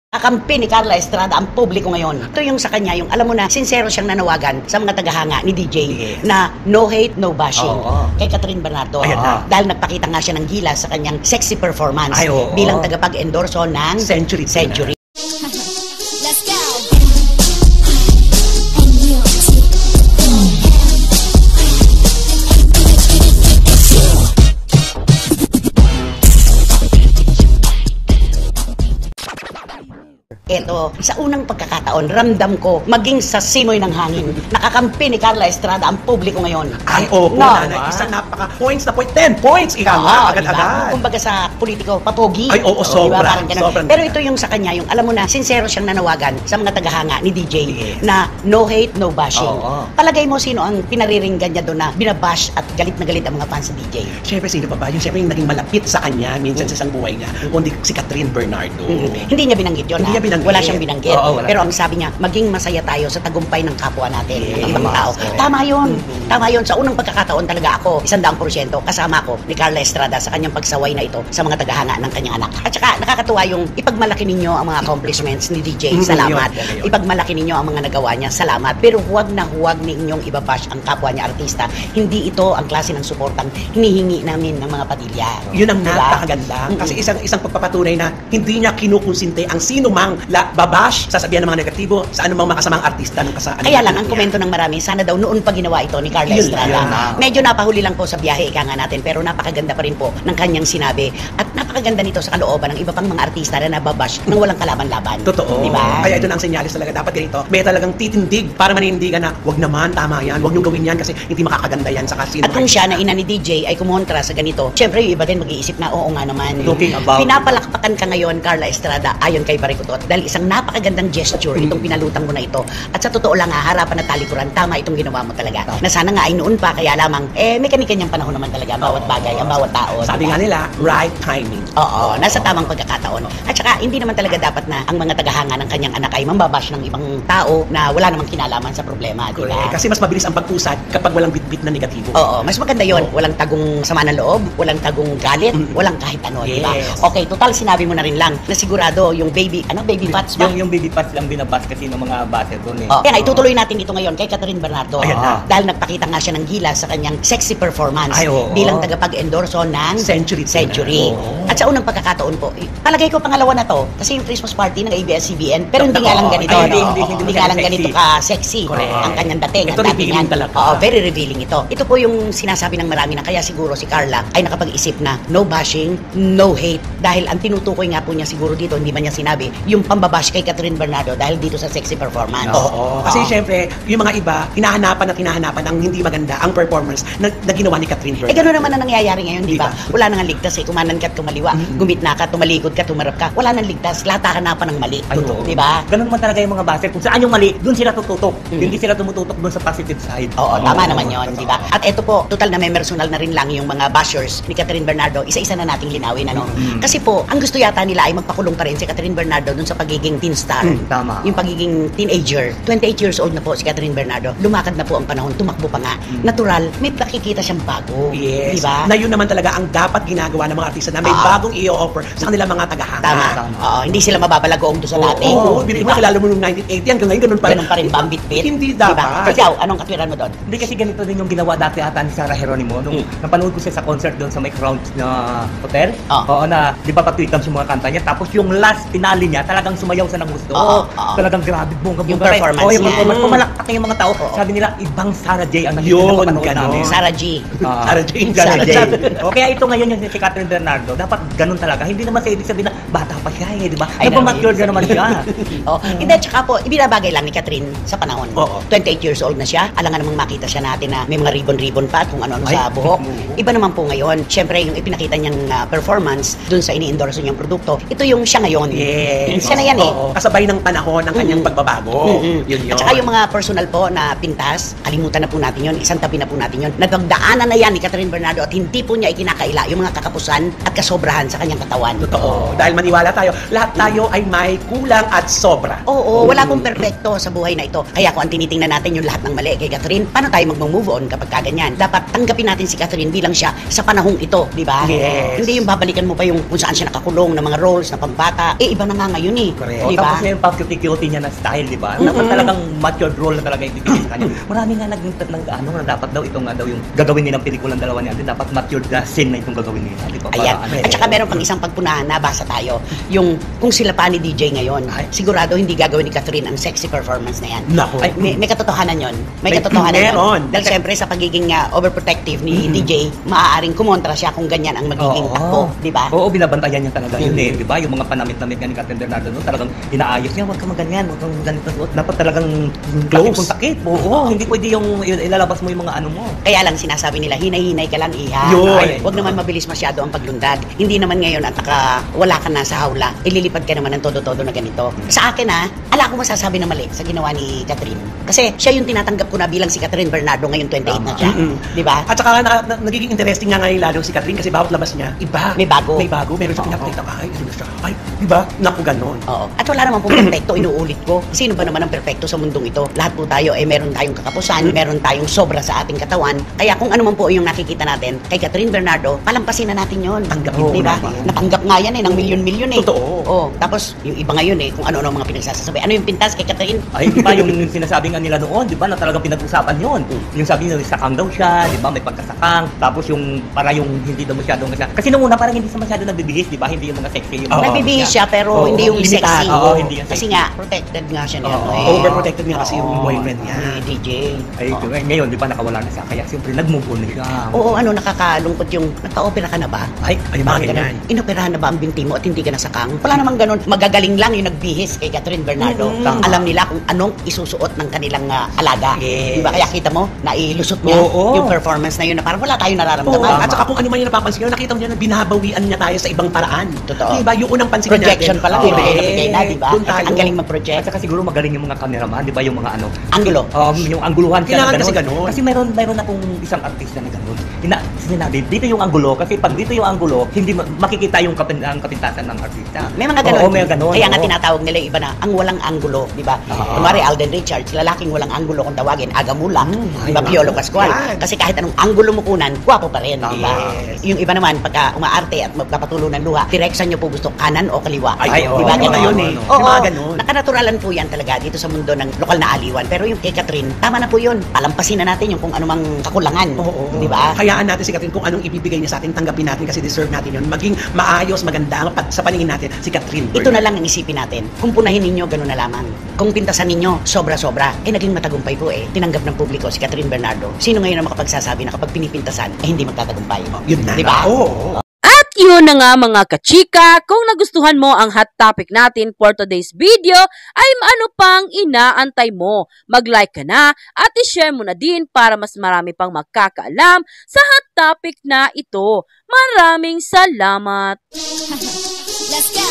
Kakampi ni Carla Estrada ang publiko ngayon. Ito yung sa kanya, yung alam mo na, sincero siyang nanawagan sa mga tagahanga ni DJ na no hate, no bashing. Kay Catherine Bernardo. Dahil nagpakita nga siya ng gilas sa kanyang sexy performance bilang tagapag-endorso ng Century. Let's go! Eto, sa unang pagkakataon, ramdam ko, maging sa simoy ng hangin, nakakampi ni Carla Estrada ang publiko ngayon. Ay, opo, nanay. Isang napaka-points na point. 10 points, agad-agad. Kumbaga sa politiko, papogi. Ay, oo, sobra. Pero ito yung sa kanya, yung alam mo na, sincero siyang nanawagan sa mga tagahanga ni DJ na no hate, no bashing. Palagay mo sino ang pinariringgan niya doon na binabash at galit na galit ang mga fans sa DJ? Siyempre, sino pa ba? Yung siyempre yung naging malapit sa kanya minsan sa isang buhay niya, kundi si Catherine Bernardo. Hindi niya binanggit yun. Hindi niya binanggit. Wala siyang binanggit. Wala. Pero ang sabi niya, maging masaya tayo sa tagumpay ng kapwa natin, ng ibang tao. Tama yun. Tama yun. Sa unang pagkakataon talaga ako, 100% kasama ko ni Carla Estrada sa kanyang pagsaway na ito sa mga tagahanga ng kanyang anak. At saka nakakatuwa yung ipagmalaki ninyo ang mga accomplishments ni DJ. Salamat. Ipagmalaki ninyo ang mga nagawa niya. Salamat. Pero huwag na huwag ninyong ibabash ang kapwa niya artista. Hindi ito ang klase ng suportang hinihingi namin ng mga Padilla. Yun ang napakaganda. Kasi isang pagpapatunay na hindi niya kinukonsinti ang sino mang babash, sasabihan ng mga negatibo sa anumang makasamang artista ng kasaan. Kaya lang, ang komento ng marami, sana daw noon pa ginawa ito ni Carla Estrada. Medyo napahuli lang po sa biyahe, ika nga natin, pero napakaganda pa rin po ng kanyang sinabi. At napakaganda nito sa kalooban ng iba pang mga artista na nababash nang walang kalaban-laban. Totoo. Diba? Kaya ito na ang senyalis talaga. Dapat ganito. May talagang titindig para manindigan na wag naman, tama yan. Wag niyong gawin yan kasi hindi makakaganda yan sa kasino. At kung siya na ina ni DJ ay kumontra sa ganito, syempre yung iba din mag-iisip na oo nga naman. Looking about. Pinapalakpakan ka ngayon, Carla Estrada, ayon kay Barikutot, dahil isang napakagandang gesture itong pinalutang mo na ito. At sa totoo lang harapan at talikuran, tama itong ginawa mo talaga. Na sana nga ay noon pa, kaya lamang, may kanya-kanyang panahon naman talaga, bawat bagay, ang bawat tao. Sabi nga nila, right timing. Oo, nasa tamang pagkakataon. At saka, hindi naman talaga dapat na ang mga tagahanga ng kanyang anak ay mambabash ng ibang tao na wala namang kinalaman sa problema, di ba? Kasi mas mabilis ang pag-usad kapag walang bitbit na negatibo. Oo, mas maganda yon. Walang tagong sama ng loob, walang tagong galit, walang kahit ano, di ba? Okay, total sinabi mo na rin lang na sigurado yung baby fats ba? Yung baby fats lang binabas kasi ng mga bater doon eh. Kaya itutuloy natin ito ngayon kay Catherine Bernardo. Dahil nagpakita nga siya ng gilas sa kanyang sexy performance bilang tagapag-endorso ng Century. At sa unang pagkakataon po, palagay ko pangalawa na to kasi yung Christmas party ng ABS-CBN, pero hindi nga lang ganito. Hindi nga lang ganito ka-sexy ang kanyang dating. Ito revealing talaga. Oo, very revealing ito. Ito po yung sinasabi ng marami na kaya siguro si Carla ay nakapag-isip na no bashing, no hate. Dahil ang tinutukoy nga po niya siguro dito, hindi man niya sinabi, yung pambabash kay Catherine Bernardo dahil dito sa sexy performance. Kasi syempre, yung mga iba, hinahanapan ang hindi maganda ang performance na ginawa ni Catherine Bernardo. Gano'n naman ang nangyayari ngayon, di ba? Wala nang ligtas kumanan ka at kumaliwa, gumitna ka, tumalikod ka, tumarap ka. Wala nang ligtas, lahat hanapan ng mali. Di ba? Ganun naman talaga yung mga baser. Kung saan yung mali, doon sila tututok. Hindi sila tumututok doon sa positive side. Oo, tama naman yon, di ba? At eto po, total na may personal na rin lang yung mga bashers ni Catherine Bernardo. Isa-isa na nating linawin, ano? Kasi po, ang gusto yata nila ay magpakulong pa rin si Catherine Bernardo doon sa pagiging teen star. Tama. Yung pagiging teenager. 28 years old na po si Catherine Bernardo. Lumakad na po ang panahon, tumakbo pa nga. Natural, may nakikita siyang bago. Yes. Di ba? Na yun naman talaga ang dapat ginagawa ng mga artista na may bagong i-offer sa kanila mga tagahanga. Tama. Oo, hindi sila mababalagoong doon sa dati. Bili mo, kilala mo noong 1980 hanggang ngayon, ganun pa rin. Ganun pa rin ba ang bit-bit? Hindi dapat. Diba? Ikaw, anong katwiran mo doon? Hindi kasi ganito din yung ginawa dati ata ni Sarah Geronimo. Nung napanood ko siya sa concert doon sa may Crown na hotel. Oo, na di ba patwitang yung mga kanta niya. Tapos yung last finale niya, talagang sumayaw sa ng gusto. Talagang grabe, bongga-bongga. Yung performance yung performance. Pumalakpak yung mga tao. Sabi nila, ibang Sarah J ang nakikita ng panahon namin. Sarah G. Sarah J. Kaya ito ngayon yung si Catherine Bernardo, dapat ganun talaga. Hindi naman sa ibig sabihin na bata pa siya di ba? Ay, mature na naman siya. Hindi, tsaka po, ibinabagay lang ni Catherine sa panahon. 28 years old na siya. Alangan namang makita siya natin na may mga ribbon-ribbon pa at kung ano-ano sa buhok. Iba naman po ngayon. Siyempre, yung ipinakita niyang performance dun sa ini-endorse niyang produkto, ito yung siya ngayon. Yes. Siya na yan eh. Kasabay ng panahon ng kanyang pagbabago. Yun. At saka yung mga personal personal po na pintas, kalimutan na po natin yun, isang tabi na po natin yun. Nagdagdaanan na yan ni Catherine Bernardo at hindi po niya ikinakaila yung mga kakapusan at kasobrahan sa kanyang katawan. Totoo. Dahil maniwala tayo, lahat tayo ay may kulang at sobra. Oo, wala pong perfecto sa buhay na ito. Kaya kung ang tinitingnan natin yung lahat ng mali kay Catherine, paano tayo mag-move on kapag kaganyan? Dapat tanggapin natin si Catherine bilang siya sa panahong ito, di ba? Yes. Hindi yung babalikan mo pa yung kung saan siya nakakulong ng mga roles na pambata. Iba na nga ngayon eh. Correct. Di Tapos ba? yung pag-cutie niya na style, di ba? Dapat talagang matured role na talaga yung bibigay sa kanya. Marami nga na dapat daw ito nga daw yung gagawin nilang pelikulang dalawa niya. Dapat matured na scene na itong gagawin nila, di ba? Ayan. Para, At saka meron pang isang pagpunahan, nabasa tayo, yung kung sila pa ni DJ ngayon, sigurado hindi gagawin ni Catherine ang sexy performance na yan. Nako. Ay, may katotohanan yun. May May- katotohanan meron. yun. Dahil syempre sa pagiging overprotective ni DJ, maaaring kumontra siya kung ganyan ang magiging takbo, di ba? Oo, binabantayan niya talaga yun eh, di ba? Yung mga panamit-namit nga ni Catherine Bernardo, no, talagang inaayos niya, huwag ka maganyan, huwag kang ganito. Dapat talagang Close. kung sakit. Oo, hindi pwede yung ilalabas mo yung mga ano mo. Kaya lang sinasabi nila, hinay-hinay ka lang, iha. Yun. Ay, huwag naman mabilis masyado ang paglundag. Hindi naman ngayon at wala ka na sa hawla, ililipad ka naman ng todo-todo na ganito. Sa akin ala ko masasabi na mali sa ginawa ni Catherine. Kasi siya yung tinatanggap ko na bilang si Catherine Bernardo ngayon 28 na siya. Di ba? At saka nagiging interesting nga ngayon lalo si Catherine kasi bawat labas niya, iba. May bago. May bago. Meron siya pinapakita. Ay, ano siya? Ay, di ba? Naku, ganon. Oo. At wala naman pong perfecto, inuulit ko. Sino ba naman ang perfecto sa mundong ito? Lahat po tayo meron tayong kakapusan, meron tayong sobra sa ating katawan. Kaya kung ano man po yung nakikita natin kay Catherine Bernardo, palampasin na natin yon. Tanggapin Di ba? natin. Natanggap nga yan ng milyon-milyon eh. Totoo. Oo. Tapos yung iba ngayon kung ano-ano mga pinagsasabi. Ano yung pintas kay Catherine? Ay, di ba yung sinasabi nga nila noon, di ba, na talagang pinag-usapan yun. Yung sabi nila, sakang daw siya, di ba, may pagkasakang. Tapos yung, para yung hindi daw masyadong siya. Kasi nung una, parang hindi siya masyado nagbibihis, di ba? Hindi yung mga sexy. Yung Oo. Nagbibihis siya pero Oo, hindi yung limitado. sexy. Oo, hindi yung Kasi sexy. nga, protected nga siya niya. Oo. Overprotected nga kasi yung boyfriend niya. Ni DJ. Ay, ngayon, di ba, nakawala na siya. Kaya siyempre, nag-move on na siya. Oo, nakakalungkot yung, nagpa-opera ka na ba? Ay, mga Parang ganyan. ganun. Inoperahan na ba ang binti mo at hindi ka nasakang? Wala namang ganun. Magagaling lang yung nagbihis kay Catherine Bernardo. Tama. Alam nila kung anong isusuot ng kanilang alaga. Yes. Di ba? Kaya kita mo, nailusot niya Oo. yung performance na yun na parang wala tayong Oo. nararamdaman. At saka kung ano man yung napapansin nyo, nakita mo niya na binabawian niya tayo sa ibang paraan. Totoo. Diba? Yung unang pansin Projection natin. pa lang, Correct. bigay na, di ba? Doon tayo. Ang galing At mag-project. saka siguro magaling yung mga cameraman, di ba, yung mga ano. Angulo. Yung angguluhan siya Kailangan na kasi ganun. ganun. Kasi meron akong isang artista na ganun. Sinabi, dito yung anggulo, kasi pag dito yung anggulo, hindi makikita yung ang kapintasan ng artista. May mga ganun. Oo, may ganun. Kaya nga oo. tinatawag nila yung iba na ang walang anggulo, di ba? Kunwari Alden Richards, lalaking walang anggulo kung tawagin, Agamula, di ba? Piolo Pascual. Yan. Kasi kahit anong anggulo mo kunan, gwapo pa rin, di ba? Yes. Yung iba naman, pagka umaarte at magpapatulo ng luha, direksyon nyo po gusto kanan o kaliwa. Ay, di ba? oo, Ganun. yun eh. Oo, Yung mga ganun. nakanaturalan po yan talaga dito sa mundo ng lokal na aliwan. Pero yung kay Catherine, tama na po yun. Palampasin na natin yung kung anumang kakulangan. Oo. Di ba? Hayaan natin si Catherine kung anong ibibigay niya sa atin, tanggapin natin kasi deserve natin yun. Maging maayos, maganda sa paningin natin si Catherine. Ito na lang ang isipin natin. Kung punahin ninyo, gano'n na lamang. Kung pintasan ninyo, sobra-sobra, naging matagumpay po Tinanggap ng publiko si Catherine Bernardo. Sino ngayon ang makapagsasabi na kapag pinipintasan, hindi magtatagumpay? Yun na. Di ba? Oo. At yun na nga mga kachika, kung nagustuhan mo ang hot topic natin for today's video, ay ano pang inaantay mo? Mag-like ka na at i-share mo na din para mas marami pang magkakaalam sa hot topic na ito. Maraming salamat! Let's go.